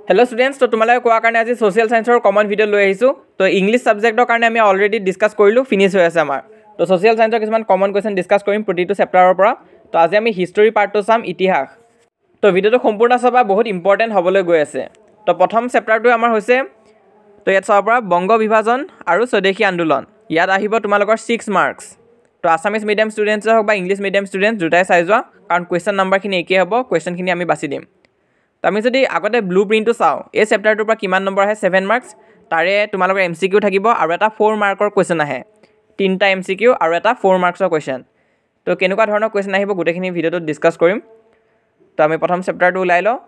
Hello students, तो तुम्हारे को आकर ने आज सोशल साइंस और कॉमन वीडियो लो आइसु तो इंग्लिश सब्जेक्टर कारण আমি অলরেডি ডিসকাস কৰিলো ফিনিশ হৈ আছে আমাৰ তো সোশ্যাল সাইন্সৰ কিছুমান কমন কোৱেশ্চন ডিসকাস কৰিম প্ৰতিটো চেপ্টাৰৰ পৰা তো আজি আমি হিষ্টৰী পাৰ্টটো চাম ইতিহাস তো ভিডিওটো সম্পূৰ্ণ চাবা বহুত ইম্পৰ্টেন্ট হ'বলৈ গৈ আছে তো প্ৰথম চেপ্টাৰটো আমাৰ হৈছে তো ইয়াত চাব পৰা বংগ বিভাজন আৰু স্বদেশী আন্দোলন ইয়াত আহিব তোমালোকৰ 6 মাৰ্কস তো আসামিজ মিডিয়াম ষ্টুডেন্টছ হওক বা ইংলিশ মিডিয়াম ষ্টুডেন্টছ দুটাই চাই যোৱা কাৰণ কোৱেশ্চন নাম্বাৰখিনি একেই হ'ব কোৱেশ্চনখিনি আমি বাছি দিম তো আমি যদি আগতে ব্লু প্ৰিণ্টটো চাওঁ এই চেপ্টাৰটোৰ পৰা কিমান নম্বৰ আহে 7 মাৰ্কস তাৰে তোমালোকৰ এমসিকিউ থাকিব আৰু এটা 4 মাৰ্কৰ কোৱেশ্চন আহে তিনটা এমসিকিউ আৰু এটা 4 মাৰ্কছৰ কোৱেশ্চন তো কেনেকুৱা ধৰণৰ কোৱেশ্চন আহিব গোটেইখিনি ভিডিওটো ডিসকাস কৰিম তো আমি প্ৰথম চেপ্টাৰটো উলাই লওঁ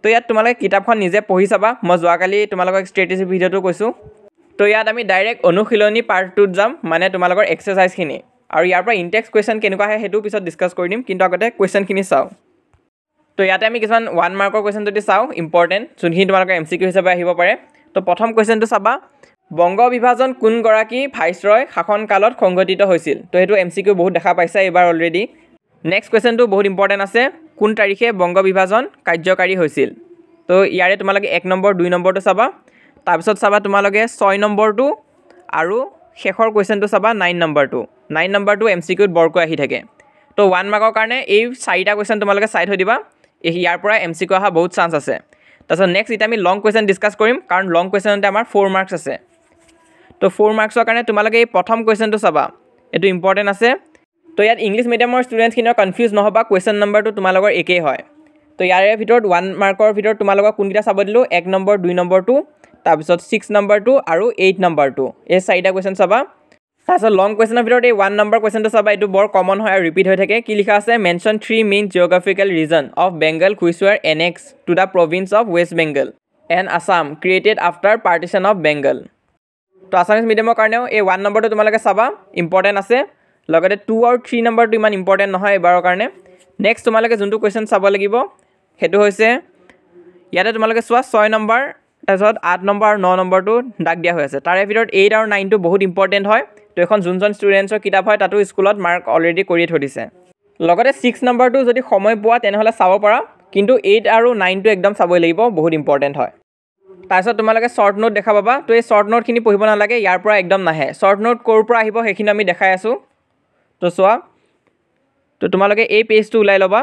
তো ইয়াত তোমালোকে কিতাপখন নিজে পঢ়ি চাবা মই যোৱাকালি তোমালোকক ষ্ট্ৰেটেজি ভিডিওটো কৈছো তো ইয়াত আমি ডাইৰেক্ট অনুশীলনী পাৰ্ট 2 যাম মানে তোমালোকৰ এক্সাৰসাইজখিনি আৰু ইয়াৰ পৰা ইনটেক্স কোৱেশ্চন কেনেকুৱা আহে হেতু পিছত ডিসকাস কৰি দিম কিন্তু আগতে কোৱেশ্চনখিনি চাওঁ তো ইয়াতে আমি কিছুমান 1 মাৰ্কৰ কোৱেশ্চন যদি চাওঁ ইম্পৰ্টেন্ট যোনখিনি তোমালোকৰ এমসিকিউ হিচাপে আহিব পাৰে তো প্ৰথম কোৱেশ্চনটো চাবা বংগ বিভাজন কোন গৰাকী ভাইসৰয় শাসন কালত সংঘটিত হৈছিল তো হেতু এমসিকিউ বহুত দেখা পাইছা এবাৰ অলৰেডি নেক্সট কোৱেশ্চনটো বহুত ইম্পৰ্টেন্ট আছে কোন তাৰিখে বংগ বিভাজন কাৰ্যকাৰী হৈছিল তো ইয়াৰে তোমালোকে 1 নম্বৰ 2 নম্বৰটো চাবা তাৰ পিছত চাবা তোমালোকে 6 নম্বৰটো আৰু শেষৰ কোৱেশ্চনটো চাবা 9 নম্বৰটো এমসিকিউত বৰকৈ আহি থাকে তো 1 মাৰ্কৰ কাৰণে এই 4টা কোৱেশ্চন তোমালোকে চাই থৈ দিবা ইয়াৰ পৰা এমসিকিউ অহা বহুত চান্স আছে তাৰপিছত নেক্সট এটা আমি লং কোৱেশ্চন ডিসকাস কৰিম কাৰণ লং কোৱেশ্চনতে আমাৰ 4 মাৰ্কস আছে তো 4 মাৰ্কসৰ কাৰণে তোমালোকে এই প্ৰথম কোৱেশ্চনটো চাবা এটো ইম্পৰ্টেন্ট আছে তো ইয়াত ইংলিশ মিডিয়ামৰ ষ্টুডেন্টছখিনৰ কনফিউজ নহবা কোৱেশ্চন নম্বৰটো তোমালোকৰ একেই হয় তো ইয়াৰে ভিতৰত 1 মাৰ্কৰ ভিতৰত তোমালোকক কোনকিটা চাব দিলো 1 নম্বৰ 2 নম্বৰটো তাৰ পিছত 6 নম্বৰটো আৰু 8 নম্বৰটো এই 4টা কোৱেশ্চন চাবা তাৰপিছত লং কোৱেশ্চনৰ ভিতৰত এই 1 নম্বৰ কোৱেশ্চনটো চাবা এটো বৰ কমন হয় আৰু ৰিপিট হৈ থাকে কি লিখা আছে mention 3 main geographical region of Bengal which were annexed to the province of West Bengal and Assam created after partition of Bengal তো আসামিজ মিডিয়ামৰ কাৰণেও এই 1 নম্বৰটো তোমালোকে চাবা ইম্পৰ্টেন্ট আছে লগতে 2 আৰু 3 নম্বৰটো ইমান ইম্পৰ্টেন্ট নহয় এবাৰৰ কাৰণে নেক্সট তোমালোকে যোনটো কোৱেশ্চন চাব লাগিব হেতু হৈছে ইয়াতে তোমালোকে চোৱা 6 নম্বৰ তাৰপিছত 8 নম্বৰ আৰু 9 নম্বৰটো দাগ দিয়া হৈ আছে তাৰে ভিতৰত 8 আৰু 9 টো বহুত ইম্পৰ্টেন্ট হয় তো এখন যোনজন ষ্টুডেন্টছৰ কিতাপ হয় তাতো স্কুলত মাৰ্ক অলৰেডি কৰি থৈ দিছে লগতে 6 নম্বৰটো যদি সময় পোৱা তেনেহলে চাব পাৰা কিন্তু 8 আৰু 9 টো একদম চাবই লাগিব বহুত ইম্পৰ্টেন্ট হয় তাৰপিছত তোমালোকে শৰ্ট নোট দেখা পাবা তো এই শৰ্ট নোটখিনি পঢ়িব নালাগে ইয়াৰ পৰা একদম নাহে শৰ্ট নোট ক'ৰ পৰা আহিব সেইখিনি আমি দেখাই আছো তো চোৱা তো তোমালোকে এই পেজটো উলাই লবা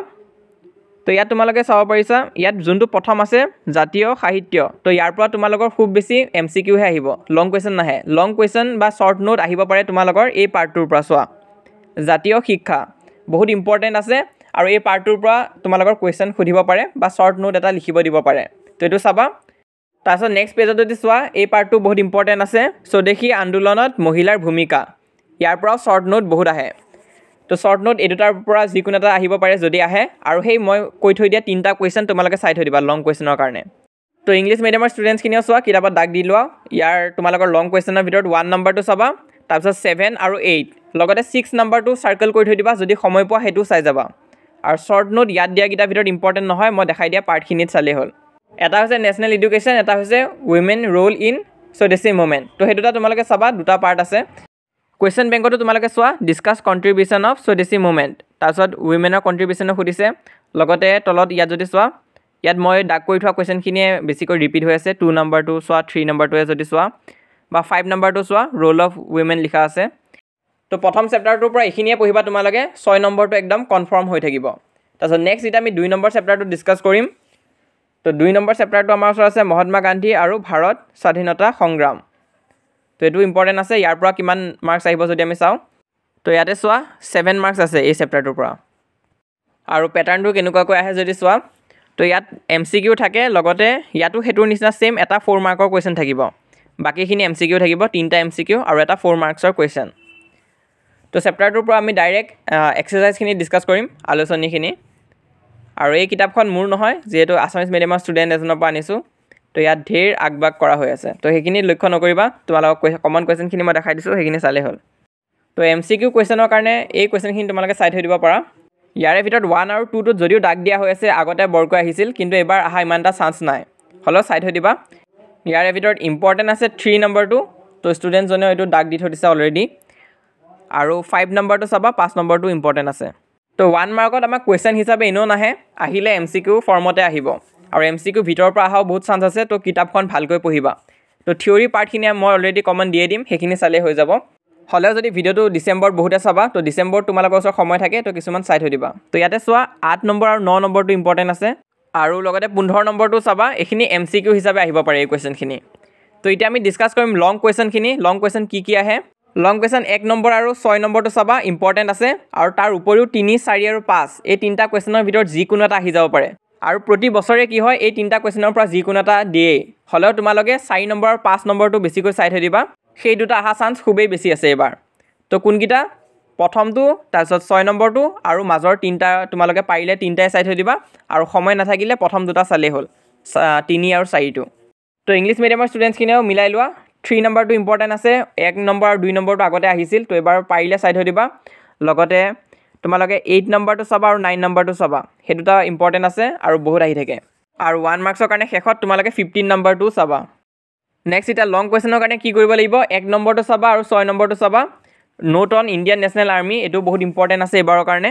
তো ইয়াত তোমালোকে চাব পাৰিছা ইয়াত যোনটো প্ৰথম আছে জাতীয় সাহিত্য তো ইয়াৰ পৰা তোমালোকৰ খুব বেছি এমসিকিউ হে আহিব লং কোৱেশ্চন নাহে লং কোৱেশ্চন বা শৰ্ট নোট আহিব পাৰে তোমালোকৰ এই পাৰ্টটোৰ পৰা চোৱা জাতীয় শিক্ষা বহুত ইম্পৰ্টেন্ট আছে আৰু এই পাৰ্টটোৰ পৰা তোমালোকৰ কোৱেশ্চন খুদিব পাৰে বা শৰ্ট নোট এটা লিখিব দিব পাৰে তো এটো চাবা তাৰপিছত নেক্সট পেজত যদি চোৱা এই পাৰ্টটো বহুত ইম্পৰ্টেন্ট আছে স্বদেশী আন্দোলনত মহিলাৰ ভূমিকা ইয়াৰ পৰা শৰ্ট নোট বহুত আহে তো শৰ্ট নোট এডুটাৰ পৰা যিকোনো এটা আহিব পাৰে যদি আহে আৰু হেই মই কৈ থৈ দিয়া তিনটা কোৱেশ্চন তোমালোকে চাই থৈ দিবা লং কোৱেশ্চনৰ কাৰণে তো ইংলিশ মিডিয়ামৰ ষ্টুডেন্টছখিনিও চোৱা কিতাপত দাগ দি লোৱা ইয়াৰ তোমালোকৰ লং কোৱেশ্চনৰ ভিতৰত 1 নম্বৰটো চাবা তাৰপিছত 7 আৰু 8 লগতে 6 নম্বৰটো সাৰ্কেল কৰি থৈ দিবা যদি সময় পোৱা হেতু চাই যাবা আৰু শৰ্ট নোট ইয়াত দিয়া কিটা ভিতৰত ইম্পৰ্টেন্ট নহয় মই দেখাই দিয়া পাৰ্টখিনিত চালে হ'ল এটা হৈছে নেশনাল এডুকেশ্যন এটা হৈছে উইমেন ৰোল ইন স্বদেশী মুভমেন্ট তো হেতুটা তোমালোকে চাবা দুটা পাৰ্ট আছে কোৱেশ্চন বেংকটো তোমালোকে চোৱা ডিসকাস কন্ট্ৰিবিউশন অফ স্বদেশী মুভমেন্ট তাৰপিছত উইমেনৰ কন্ট্ৰিবিউশনো খুদিছে লগতে তলত ইয়াত যদি চোৱা ইয়াত মই দাগ কৰি থোৱা কোৱেশ্চনখিনিয়ে বেছিকৈ ৰিপিট হৈ আছে 2 নম্বৰটো চোৱা 3 নম্বৰটোৱে যদি চোৱা বা 5 নম্বৰটো চোৱা ৰোল অফ উইমেন লিখা আছে তো প্ৰথম চেপ্টাৰটোৰ পৰা এইখিনিয়ে পঢ়িবা তোমালোকে 6 নম্বৰটো একদম কনফাৰ্ম হৈ থাকিব তাৰপিছত নেক্সট এটা আমি 2 নম্বৰ চেপ্টাৰটো ডিসকাস কৰিম তো 2 নম্বৰ চেপ্টাৰটো আমাৰ ওচৰত আছে মহাত্মা গান্ধী আৰু ভাৰত স্বাধীনতা সংগ্ৰাম তো এটো ইম্পৰ্টেন্ট আছে ইয়াৰ পৰা কিমান মাৰ্কস আহিব যদি আমি চাওঁ তো ইয়াতে চোৱা 7 মাৰ্কস আছে এই চেপ্টাৰটোৰ পৰা আৰু প্যাটাৰ্নটো কেনেকুৱাকৈ আহে যদি চোৱা তো ইয়াত এমসিকিউ থাকে লগতে ইয়াতো হেতুৰ নিচিনা সেম এটা 4 মাৰ্কৰ কোৱেশ্চন থাকিব বাকিখিনি এমসিকিউ থাকিব তিনটা এমসিকিউ আৰু এটা 4 মাৰ্কছৰ কোৱেশ্চন তো চেপ্টাৰটোৰ পৰা আমি ডাইৰেক্ট এক্সাৰসাইজখিনি ডিসকাস কৰিম আলোচনীখিনি আৰু এই কিতাপখন মোৰ নহয় যেহেতু আসামিজ মিডিয়ামৰ ষ্টুডেন্ট এজনৰ পৰা আনিছো তো ইয়াত ঢেৰ আগবাগ কৰা হৈ আছে তো সেইখিনি লক্ষ্য নকৰিবা তোমালোকক কমন কোৱেশ্চনখিনি মই দেখাই দিছো সেইখিনি চালে হ'ল তো এমসিকিউ কোৱেশ্চনৰ কাৰণে এই কোৱেশ্চনখিনি তোমালোকে চাই থৈ দিব পাৰা ইয়াৰে ভিতৰত 1 আৰু 2 টো যদিও দাগ দিয়া হৈ আছে আগতে বৰকৈ আহিছিল কিন্তু এবাৰ আহা ইমানটা চান্স নাই হলো চাই থৈ দিবা ইয়াৰে ভিতৰত ইম্পৰ্টেন্ট আছে 3 নম্বৰটো তো ষ্টুডেন্ট জনে এটো দাগ দি থৈ দিছে অলৰেডি আৰু 5 নম্বৰটো চাবা 5 নম্বৰটো ইম্পৰ্টেন্ট আছে তো 1 মাৰ্কত আমাৰ কোৱেশ্চন হিচাপে ইনো নাহে আহিলে এমসিকিউ ফৰ্মতে আহিব আৰু MCQ ভিতৰৰ পৰা অহাও বহুত চান্স আছে তো কিতাপখন ভালকৈ পঢ়িবা তো থিওৰি পাৰ্টখিনি মই অলৰেডি কমন দিয়ে দিম সেইখিনি চালে হৈ যাব হলেও যদি ভিডিওটো ডিসেম্বৰত বহুতে চাবা তো ডিসেম্বৰত তোমালোকৰ ওচৰত সময় থাকে তো কিছুমান চাই থৈ দিবা তো ইয়াতে চোৱা 8 নম্বৰ আৰু 9 নম্বৰটো ইম্পৰ্টেন্ট আছে আৰু লগতে 15 নম্বৰটো চাবা এখিনি MCQ হিচাপে আহিব পাৰে এই কোৱেশ্চনখিনি তো এতিয়া আমি ডিসকাস কৰিম লং কোৱেশ্চনখিনি লং কোৱেশ্চন কি আহে লং কোৱেশ্চন 1 নম্বৰ আৰু 6 নম্বৰটো চাবা ইম্পৰ্টেন্ট আছে আৰু তাৰ উপৰিও 3 4 আৰু 5 এই তিনটা কোৱেশ্চনৰ ভিতৰত যিকোনো এটা আহি যাব পাৰে আৰু প্ৰতি বছৰে কি হয় এই তিনটা কোৱেশ্চনৰ পৰা যিকোনো এটা দিয়ে হলেও তোমালোকে 4 নম্বৰ আৰু 5 নম্বৰটো বেছিকৈ চাই থৈ দিবা সেই দুটা আহা চান্স খুবেই বেছি আছে এবাৰ তো কোনকিটা প্ৰথমটো তাৰপিছত 6 নম্বৰটো আৰু মাজৰ তিনটা তোমালোকে পাৰিলে তিনটাই চাই থৈ দিবা আৰু সময় নাথাকিলে প্ৰথম দুটা চালে হ'ল 3 আৰু 4টো তো ইংলিশ মিডিয়ামৰ ষ্টুডেন্টছখিনেও মিলাই লোৱা 3 নম্বৰটো ইম্পৰ্টেন্ট আছে 1 নম্বৰ আৰু 2 নম্বৰটো আগতে আহিছিল তো এবাৰ পাৰিলে চাই থৈ দিবা লগতে তোমালোকে 8 নম্বৰটো চাবা আৰু 9 নম্বৰটো চাবা সেই দুটা ইম্পৰ্টেন্ট আছে আৰু বহুত আহি থাকে আৰু 1 মাৰ্কছৰ কাৰণে শেষত তোমালোকে 15 নম্বৰটো চাবা নেক্সট এটা লং কোৱেশ্চনৰ কাৰণে কি কৰিব লাগিব 1 নম্বৰটো চাবা আৰু 6 নম্বৰটো চাবা note on Indian national army এটো বহুত ইম্পৰ্টেন্ট আছে এবাৰৰ কাৰণে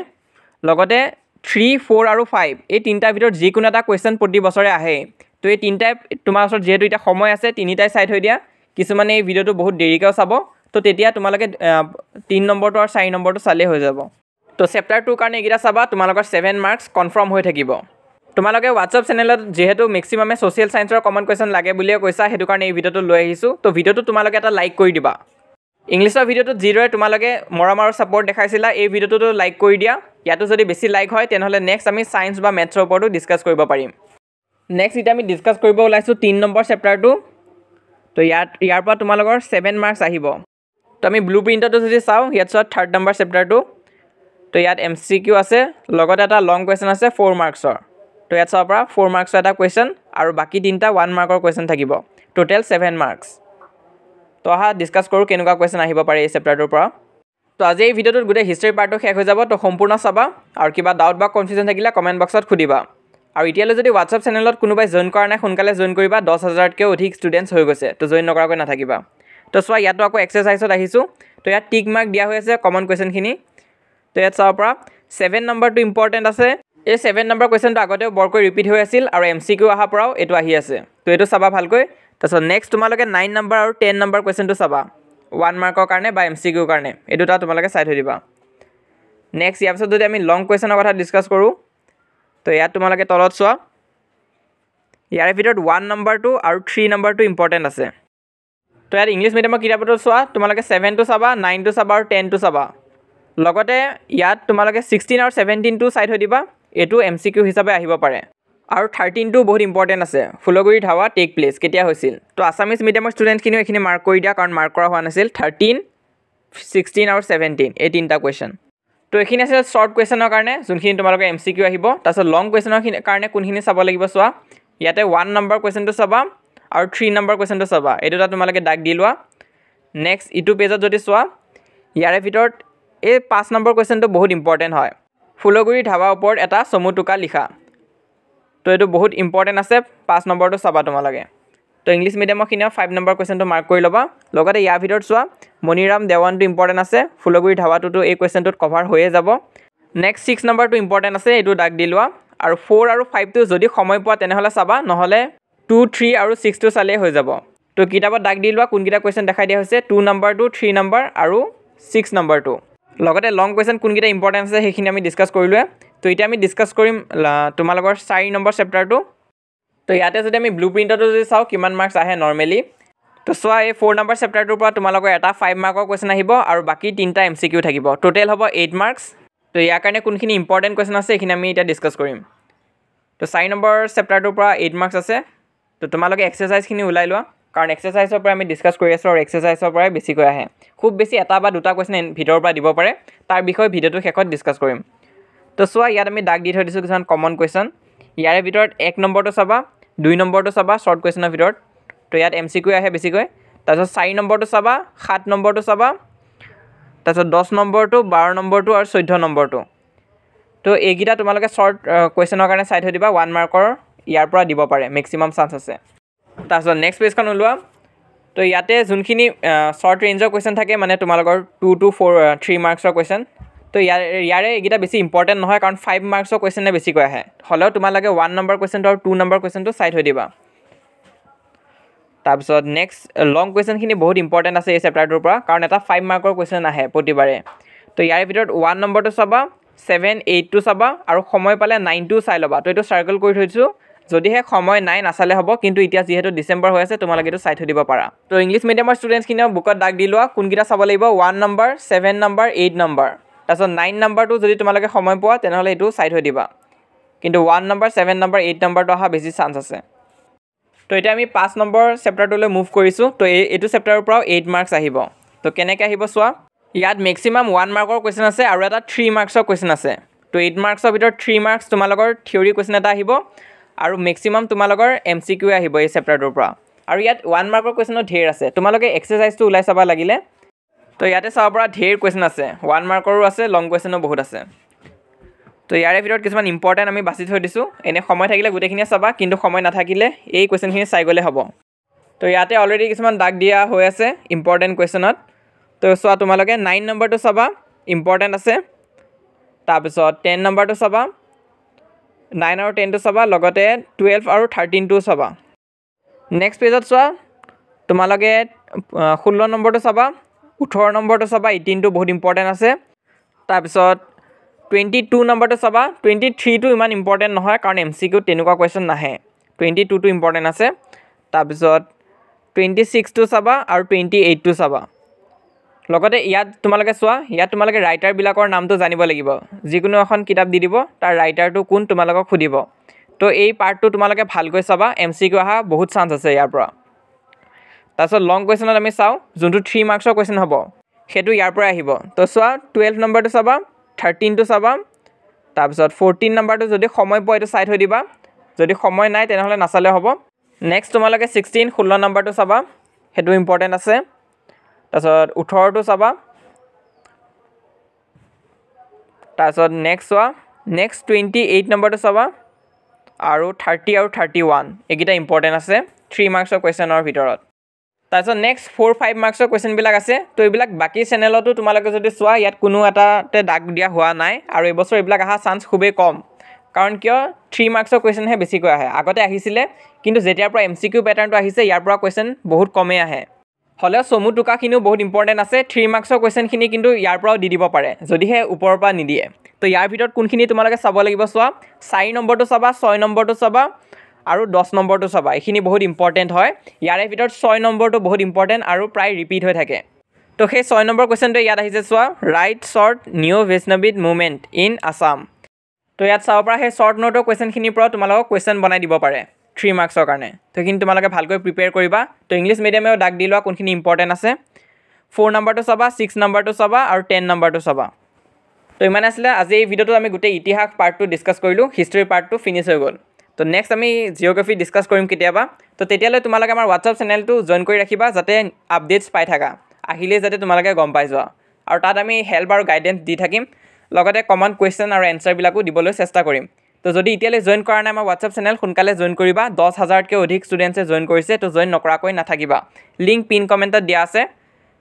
লগতে 3 4 আৰু 5 এই তিনটাৰ ভিতৰত যিকোনো এটা কোৱেশ্চন প্ৰতি বছৰে আহে তো এই তিনটাই তোমাৰ ওচৰত যেহেতু এটা সময় আছে তিনিটাই চাই থৈ দিয়া কিছুমানে এই ভিডিওটো বহুত দেৰিকৈ চাব তো তেতিয়া তোমালোকে 3 নম্বৰটো আৰু 4 নম্বৰটো চালে হৈ যাব তো চেপ্টাৰ 2 কাৰণে এগিটা চাবা তোমালোকৰ 7 মাৰ্কছ কনফাৰ্ম হৈ থাকিব তোমালোকে WhatsApp চেনেলত যেহেতু ম্যাক্সিমামে সোশ্যাল সায়েন্সৰ কমন কোৱেশ্চন লাগে বুলিয়ে কৈছা হেতু কাৰণে এই ভিডিওটো লৈ আহিছো তো ভিডিওটো তোমালোকে এটা লাইক কৰি দিবা ইংলিছৰ ভিডিওটো যিদৰে তোমালোকে মৰম আৰু সাপোৰ্ট দেখাইছিলা এই ভিডিওটো লাইক কৰি দিয়া ইয়াতো যদি বেছি লাইক হয় তেনেহলে নেক্সট আমি সায়েন্স বা ম্যাথছৰ ওপৰতো ডিসকাস কৰিব পাৰিম নেক্সট এটা আমি ডিসকাস কৰিব ওলাইছো 3 নম্বৰ চেপ্টাৰটো তো ইয়াৰ পৰা তোমালোকৰ 7 মাৰ্কছ আহিব তো আমি ব্লুপ্ৰিণ্টটো যদি চাও ইয়াত চোৱা 3rd নম্বৰ চেপ্টাৰটো তো ইয়াত MCQ আছে লগতে এটা লং কোৱেশ্চন আছে 4 মাৰ্কছৰ তো ইয়াত চাও পৰা 4 মাৰ্কছৰ এটা কোৱেশ্চন আৰু বাকি তিনটা 1 মাৰ্কৰ কোৱেশ্চন থাকিব টোটাল 7 মাৰ্কছ তো আহা ডিসকাস কৰো কেনেকুৱা কোৱেশ্চন আহিব পাৰে এই চেপ্টাৰটোৰ পৰা তো আজি এই ভিডিওটোত গুটে হিষ্টৰী পাৰ্টটো শেষ হৈ যাব তো সম্পূৰ্ণ চাবা আৰু কিবা ডাউট বা কনফিউজন থাকিলে কমেন্ট বক্সত খুদিবা আৰু ইতিয়ালৈ যদি WhatsApp চেনেলত কোনোবাই জয়েন কৰা নাই সোনকালে জয়েন কৰিবা 10000 কৈ অধিক ষ্টুডেন্টছ হৈ গৈছে তো জয়েন নকৰাকৈ নাথাকিবা তো সোৱা ইয়াতো আকৌ এক্সাৰসাইজত আহিছো তো ইয়াত টিক মাৰ্ক দিয়া হৈ আছে কমন কোৱেশ্চনখিনি তো ইয়াত চাও পৰা 7 নম্বৰটো ইম্পৰ্টেন্ট আছে এই 7 নম্বৰ কোৱেশ্চনটো আগতেও বৰকৈ ৰিপিট হৈ আছিল আৰু MCQ আহা পৰাও এটো আহি আছে তো এটো চাবা ভালকৈ তাৰছত নেক্সট তোমালোকে 9 নম্বৰ আৰু 10 নম্বৰ কোৱেশ্চনটো চাবা 1 মাৰ্কৰ কাৰণে বা MCQ কাৰণে এই দুটা তোমালোকে চাই থৈ দিবা নেক্সট ইয়াৰ পিছত যদি আমি লং কোৱেশ্চনৰ কথা ডিসকাস কৰো তো ইয়াত তোমালোকে তলত চোৱা ইয়াৰ ভিতৰত 1 নম্বৰটো আৰু 3 নম্বৰটো ইম্পৰ্টেন্ট আছে তো ইয়াত ইংলিশ মিডিয়ামৰ কিতাপটো চোৱা তোমালোকে 7 টো চাবা 9 টো চাবা আৰু 10 টো চাবা লগতে ইয়াত তোমালোকে 16 আৰু 17 টো চাই থৈ দিবা এটো MCQ হিচাপে আহিব পাৰে আৰু 13 টো বহুত ইম্পৰ্টেন্ট আছে ফুলগুৰি ধাৱা টেক প্লেস কেতিয়া হৈছিল তো আসামিজ মিডিয়ামৰ ষ্টুডেন্টখিনিও এখিনি মাৰ্ক কৰি দিয়া কাৰণ মাৰ্ক কৰা হোৱা নাছিল 13 16 আৰু 17 এই তিনটা কোৱেশ্চন তো এখিনি আছে শৰ্ট কোৱেশ্চনৰ কাৰণে যোনখিনি তোমালোকে MCQ আহিব তাৰছত লং কোৱেশ্চনৰ কাৰণে কোনখিনি চাব লাগিব চোৱা ইয়াতে 1 নম্বৰ কোৱেশ্চনটো চাবা আৰু 3 নম্বৰ কোৱেশ্চনটো চাবা এই দুটা তোমালোকে দাগ দি লোৱা নেক্সট ইটো পেজত যদি চোৱা ইয়াৰে ভিতৰত এই 5 নম্বৰ কোৱেশ্চনটো বহুত ইম্পৰ্টেন্ট হয় ফুলগুৰি ধাৱা ওপৰত এটা সমুটুকা লিখা তো এটো বহুত ইম্পৰ্টেন্ট আছে 5 নম্বৰটো চাবা তোমালোকে তো ইংলিশ মিডিয়ামৰ খিনিও 5 নম্বৰ কোৱেশ্চনটো মাৰ্ক কৰি লবা লগতে ইয়াৰ ভিতৰত চোৱা মনিৰাম দেৱানটো ইম্পৰ্টেন্ট আছে ফুলগুৰি ধাৱাটো এই কোৱেশ্চনটোত কভাৰ হৈয়ে যাব নেক্সট 6 নম্বৰটো ইম্পৰ্টেন্ট আছে এটো দাগ দি লোৱা আৰু 4 আৰু 5 টো যদি সময় পোৱা তেনেহলে চাবা নহলে 2 3 আৰু 6 টো চালে হৈ যাব তো কিতাপত দাগ দি লোৱা কোনকিটা কোৱেশ্চন দেখাই দিয়া হৈছে 2 নম্বৰটো 3 নম্বৰ আৰু 6 নম্বৰটো লগতে লং কোৱেশ্চন কোনকিটা ইম্পৰ্টেন্ট আছে হেখিনি আমি ডিসকাস কৰিলুৱে তো এতিয়া আমি ডিসকাস কৰিম তোমালোকৰ 4 নম্বৰ চেপ্টাৰটো তো ইয়াতে যদি আমি ব্লুপ্ৰিণ্টটো যদি চাও কিমান মাৰ্কছ আহে নৰমালি তো সোৱা এই 4 নম্বৰ চেপ্টাৰটোৰ পৰা তোমালোকৰ এটা 5 মাৰ্কৰ কোৱেশ্চন আহিব আৰু বাকি তিনটা MCQ থাকিব টোটাল হ'ব 8 মাৰ্কছ তো ইয়াৰ কাৰণে কোনখিনি ইম্পৰ্টেন্ট কোৱেশ্চন আছে এখিনি আমি এটা ডিসকাস কৰিম তো 4 নম্বৰ চেপ্টাৰটোৰ পৰা 8 মাৰ্কছ আছে তো তোমালোকে এক্সাৰসাইজখিনি উলাই লোৱা কাৰণ এক্সাৰসাইজৰ পৰা আমি ডিসকাস কৰি আছো আৰু এক্সাৰসাইজৰ পৰা বেছিকৈ আহে খুব বেছি এটা বা দুটা কোৱেশ্চন ভিতৰৰ পৰা দিব পাৰে তাৰ বিষয় ভিডিওটো শেষত ডিসকাস কৰিম তো সোৱা ইয়াত আমি দাগ দি থৈ দিছো কিছুমান কমন কোৱেশ্চন ইয়াৰে ভিতৰত 1 নম্বৰটো চাবা 2 নম্বৰটো চাবা শৰ্ট কোৱেশ্চনৰ ভিতৰত তো ইয়াত MCQ আহে বেছিকৈ তাৰছত 4 নম্বৰটো চাবা 7 নম্বৰটো চাবা তাৰছত 10 নম্বৰটো 12 নম্বৰটো আৰু 14 নম্বৰটো তো এইগিটা তোমালোকে শৰ্ট কোৱেশ্চনৰ কাৰণে চাই থৈ দিবা 1 মাৰ্কৰ ইয়াৰ পৰা দিব পাৰে ম্যাক্সিমাম চান্স আছে তাৰছত নেক্সট পেজখন উলোৱা তো ইয়াতে যোনখিনি শৰ্ট ৰেঞ্জৰ কোৱেশ্চন থাকে মানে তোমালোকৰ 2 to 3 মাৰ্কছৰ কোৱেশ্চন তো ইয়াৰে এইকেইটা বেছি ইম্পৰ্টেণ্ট নহয় কাৰণ 5 মাৰ্কছৰ কুৱেশ্যনে বেছিকৈ আহে হ'লেও তোমালোকে 1 নম্বৰ কুৱেশ্যনটো আৰু 2 নম্বৰ কুৱেশ্যনটো চাই থৈ দিবা তাৰপিছত নেক্সট লং কুৱেশ্যনখিনি বহুত ইম্পৰ্টেণ্ট আছে এই চেপ্টাৰটোৰ পৰা কাৰণ এটা 5 মাৰ্কৰ কুৱেশ্যন আহে প্ৰতিবাৰে তো ইয়াৰ ভিতৰত 1 নম্বৰটো চাবা 7 8টো চাবা আৰু সময় পালে 9টো চাই ল'বা তো এইটো চাৰ্কেল কৰি থৈছোঁ যদিহে সময় নাই নাচালে হ'ব কিন্তু এতিয়া যিহেতু ডিচেম্বৰ হৈ আছে তোমালোকে এইটো চাই থৈ দিব পাৰা তো ইংলিছ মিডিয়ামৰ ষ্টুডেণ্টছখিনিও বুকত দাগ দি লোৱা কোনকেইটা চাব লাগিব 1 নম্বৰ 7 নম্বৰ 8 নম্বৰ তাৰপিছত 9 নম্বৰটো যদি তোমালোকে সময় পোৱা তেনেহ'লে এইটো চাই থৈ দিবা কিন্তু 1 নম্বৰ 7 নম্বৰ 8 নম্বৰটো অহা বেছি চান্স আছে তো এতিয়া আমি 5 নম্বৰ চেপ্টাৰটোলৈ মুভ কৰিছোঁ তো এইটো চেপ্টাৰৰ পৰাও 8 মাৰ্কছ আহিব তো কেনেকৈ আহিব চোৱা ইয়াত মেক্সিমাম 1 মাৰ্কৰ কুৱেশ্যন আছে আৰু এটা 3 মাৰ্কছৰ কুৱেশ্যন আছে তো 8 মাৰ্কছৰ ভিতৰত 3 মাৰ্কছ তোমালোকৰ থিয়ৰী কুৱেশ্যন এটা আহিব আৰু মেক্সিমাম তোমালোকৰ MCQ আহিব এই চেপ্টাৰটোৰ পৰা আৰু ইয়াত 1 মাৰ্কৰ কুৱেশ্যনো ঢেৰ আছে তোমালোকে এক্সাৰচাইজটো ওলাই চাবা লাগিলে তো ইয়াতে চাব পৰা ঢেৰ কুৱেশ্যন আছে 1 মাৰ্কৰো আছে লং কুৱেশ্যনো বহুত আছে তো ইয়াৰে ভিতৰত কিছুমান ইম্পৰ্টেণ্ট আমি বাছি থৈ দিছোঁ এনে সময় থাকিলে গোটেইখিনিয়ে চাবা কিন্তু সময় নাথাকিলে এই কুৱেশ্যনখিনি চাই গ'লে হ'ব তো ইয়াতে অলৰেডি কিছুমান দাগ দিয়া হৈ আছে ইম্পৰ্টেণ্ট কুৱেশ্যনত তো চোৱা তোমালোকে 9 নম্বৰটো চাবা ইম্পৰ্টেণ্ট আছে তাৰপিছত 10 নম্বৰটো চাবা 9 আৰু 10টো চাবা লগতে 12 আৰু 13টো চাবা নেক্সট পেজত চোৱা তোমালোকে 16 নম্বৰটো চাবা 18 নম্বৰটো চাবা 18টো বহুত ইম্পৰ্টেণ্ট আছে তাৰপিছত 22 নম্বৰটো চাবা 23টো ইমান ইম্পৰ্টেণ্ট নহয় কাৰণ MCQ তেনেকুৱা কুৱেশ্যন নাহে 22টো ইম্পৰ্টেণ্ট আছে তাৰপিছত 26টো চাবা আৰু 28টো চাবা লগতে ইয়াত তোমালোকে চোৱা ইয়াত তোমালোকে ৰাইটাৰবিলাকৰ নামটো জানিব লাগিব যিকোনো এখন কিতাপ দি দিব তাৰ ৰাইটাৰটো কোন তোমালোকক সুধিব তো এই পাৰ্টটো তোমালোকে ভালকৈ চাবা MCQ অহা বহুত চান্স আছে ইয়াৰ পৰা তাৰপিছত লং কুৱেশ্যনত আমি চাওঁ যোনটো 3 মাৰ্কছৰ কুৱেশ্যন হ'ব সেইটো ইয়াৰ পৰা আহিব তো চোৱা 12 নম্বৰটো চাবা 13টো চাবা তাৰপিছত 14 নম্বৰটো যদি সময় পোৱা এইটো চাই থৈ দিবা যদি সময় নাই তেনেহ'লে নাচালে হ'ব নেক্সট তোমালোকে 16 নম্বৰটো চাবা সেইটো ইম্পৰ্টেণ্ট আছে তাৰপিছত 18টো চাবা তাৰপিছত নেক্সট চোৱা নেক্সট 28 নম্বৰটো চাবা আৰু 30 আৰু 31 এইকেইটা ইম্পৰ্টেণ্ট আছে 3 মাৰ্কছৰ কুৱেশ্যনৰ ভিতৰত তাৰপিছত নেক্সট 4-5 মাৰ্কছৰ কুৱেশ্যনবিলাক আছে তো এইবিলাক বাকী চেনেলতো তোমালোকে যদি চোৱা ইয়াত কোনো এটাতে দাগ দিয়া হোৱা নাই আৰু এইবছৰ এইবিলাক অহা চান্স খুবেই কম কাৰণ কিয় 3 মাৰ্কছৰ কুৱেশ্যনহে বেছিকৈ আহে আগতে আহিছিলে কিন্তু যেতিয়াৰ পৰা MCQ পেটাৰ্ণটো আহিছে ইয়াৰ পৰা কুৱেশ্যন বহুত কমেই আহে হ'লেও চমু টোকাখিনিও বহুত ইম্পৰ্টেণ্ট আছে 3 মাৰ্কছৰ কুৱেশ্যনখিনি কিন্তু ইয়াৰ পৰাও দি দিব পাৰে যদিহে ওপৰৰ পৰা নিদিয়ে তো ইয়াৰ ভিতৰত কোনখিনি তোমালোকে চাব লাগিব চোৱা 4 নম্বৰটো চাবা 6 নম্বৰটো চাবা আৰু 10 নম্বৰটো চাবা এইখিনি বহুত ইম্পৰ্টেণ্ট হয় ইয়াৰে ভিতৰত 6 নম্বৰটো বহুত ইম্পৰ্টেণ্ট আৰু প্ৰায় ৰিপিট হৈ থাকে তো সেই 6 নম্বৰ কুৱেশ্যনটো ইয়াত আহিছে চোৱা write short new Vaishnavite movement in Assam তো ইয়াত চাব পৰা সেই শ্বৰ্ট নোটৰ কুৱেশ্যনখিনিৰ পৰা তোমালোকক কুৱেশ্যন বনাই দিব পাৰে 3 মাৰ্কছৰ কাৰণে তো এইখিনি তোমালোকে ভালকৈ প্ৰিপেয়াৰ কৰিবা তো ইংলিছ মিডিয়ামেও দাগ দি লোৱা কোনখিনি ইম্পৰ্টেণ্ট আছে 4 নম্বৰটো চাবা 6 নম্বৰটো চাবা আৰু 10 নম্বৰটো চাবা তো ইমান আছিলে আজি এই ভিডিঅ'টো আমি গোটেই ইতিহাস পাৰ্টটো ডিছকাছ কৰিলোঁ হিষ্ট্ৰী পাৰ্টটো ফিনিছ হৈ গ'ল তো নেক্সট আমি জিঅ'গ্ৰাফি ডিছকাছ কৰিম কেতিয়াবা তো তেতিয়ালৈ তোমালোকে আমাৰ হোৱাটছআপ চেনেলটো জইন কৰি ৰাখিবা যাতে আপডেটছ পাই থাকা আহিলেই যাতে তোমালোকে গম পাই যোৱা আৰু তাত আমি হেল্প আৰু গাইডেঞ্চ দি থাকিম লগতে কমন কুৱেশ্যন আৰু এনচাৰবিলাকো দিবলৈ চেষ্টা কৰিম তো যদি এতিয়ালৈ জইন কৰা নাই আমাৰ হোৱাটছআপ চেনেল সোনকালে জইন কৰিবা 10,000তকৈ অধিক ষ্টুডেণ্টছে জইন কৰিছে তো জইন নকৰাকৈ নাথাকিবা লিংক পিন কমেণ্টত দিয়া আছে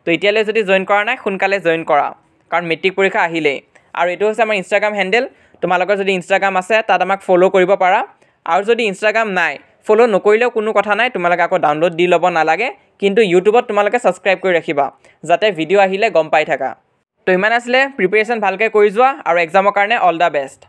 তো এতিয়ালৈ যদি জইন কৰা নাই সোনকালে জইন কৰা কাৰণ মেট্ৰিক পৰীক্ষা আহিলেই আৰু এইটো হৈছে আমাৰ ইনষ্টাগ্ৰাম হেণ্ডেল তোমালোকৰ যদি ইনষ্টাগ্ৰাম আছে তাত আমাক ফ'ল' কৰিব পাৰা আৰু যদি ইনষ্টাগ্ৰাম নাই ফ'ল' নকৰিলেও কোনো কথা নাই তোমালোকে আকৌ ডাউনলোড দি ল'ব নালাগে কিন্তু ইউটিউবত তোমালোকে ছাবস্ক্ৰাইব কৰি ৰাখিবা যাতে ভিডিঅ' আহিলে গম পাই থাকা তো ইমান আছিলে প্ৰিপেৰেশ্যন ভালকৈ কৰি যোৱা আৰু এক্সামৰ কাৰণে অল দ্য বেষ্ট